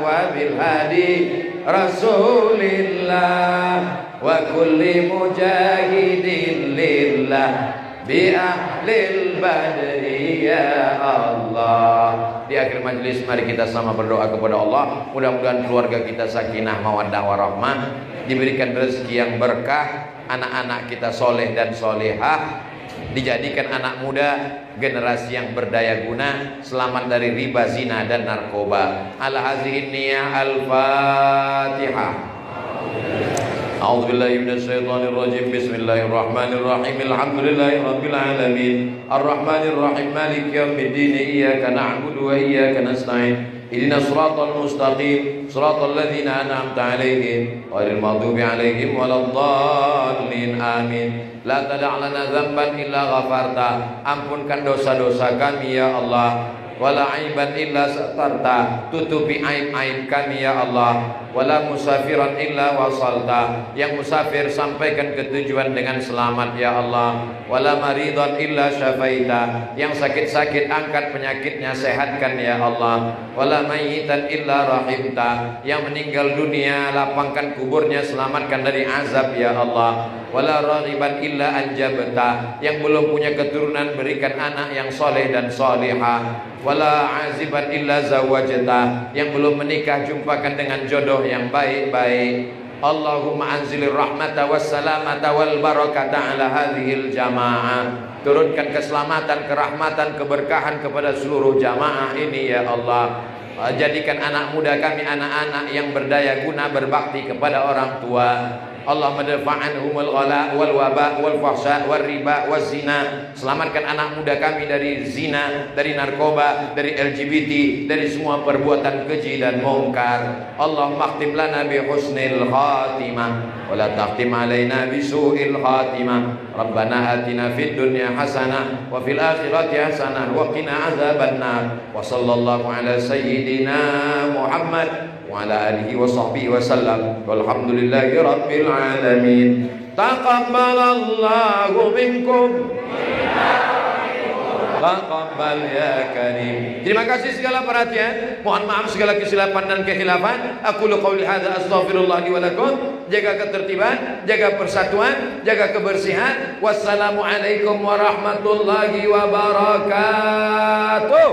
wa bil hadi rasulillah wa kulli mujahidin lillah bi ahlil badri ya Allah. Di akhir majelis mari kita sama berdoa kepada Allah. Mudah-mudahan keluarga kita sakinah mawaddah warahmah, diberikan rezeki yang berkah, anak-anak kita soleh dan solehah, dijadikan anak muda generasi yang berdaya guna, selamat dari riba, zina dan narkoba. Ala hazihin niyah al-Fatihah. A'udzu billahi minasy syaithanir rajim. Bismillahirrahmanirrahim. Alhamdulillahirabbil alamin. Arrahmanir rahim. Maliki yaumiddin. Iyyaka na'budu wa iyyaka nasta'in. Ihdinas siratal mustaqim. Siratal ladzina an'amta 'alaihim ghairil maghdubi 'alaihim waladdallin. Amin. La tada' lana dzamban illa ghafarta. Ampunkan dosa-dosa kami ya Allah. Wala aiban illa satarta. Tutupi aib-aib kami ya Allah. Wala musafiran illa wasalta. Yang musafir sampaikan ke tujuan dengan selamat ya Allah. Wala maridan illa syafaita. Yang sakit-sakit angkat penyakitnya, sehatkan ya Allah. Wala mayyitan illa rahimta. Yang meninggal dunia lapangkan kuburnya, selamatkan dari azab ya Allah. Wala raghiban illa anjabta. Yang belum punya keturunan berikan anak yang soleh dan solehah. Wala aziban illa zawajta. Yang belum menikah jumpakan dengan jodoh yang baik-baik. Allahumma anzilir rahmata wassalamata wal barakata ala hadhil jamaah. Turunkan keselamatan, kerahmatan, keberkahan kepada seluruh jamaah ini ya Allah. Jadikan anak muda kami anak-anak yang berdaya guna, berbakti kepada orang tua. Allah madfa'anhumul ghala wal waba wal fahsya wal riba wal zina. Selamatkan anak muda kami dari zina, dari narkoba, dari LGBT, dari semua perbuatan keji dan mungkar. Allahumma khtim lana bi husnil khatimah wa la takhtim alaina bi su'il khatimah. Rabbana atina fid dunya hasanah wa fil akhirati hasanah wa qina azabannar. Wa sallallahu ala sayyidina Muhammad wa ala alihi wa sahbihi wasallam. Walhamdulillahi rabbil alamin. Taqabbalallahu minkum. Taqabbal ya karim. Terima kasih segala perhatian. Mohon maaf segala kesilapan dan kehilafan. Aku qouli hadza astaghfirullah li wa lakum. Jaga ketertiban, jaga persatuan, jaga kebersihan. Wassalamualaikum warahmatullahi wabarakatuh.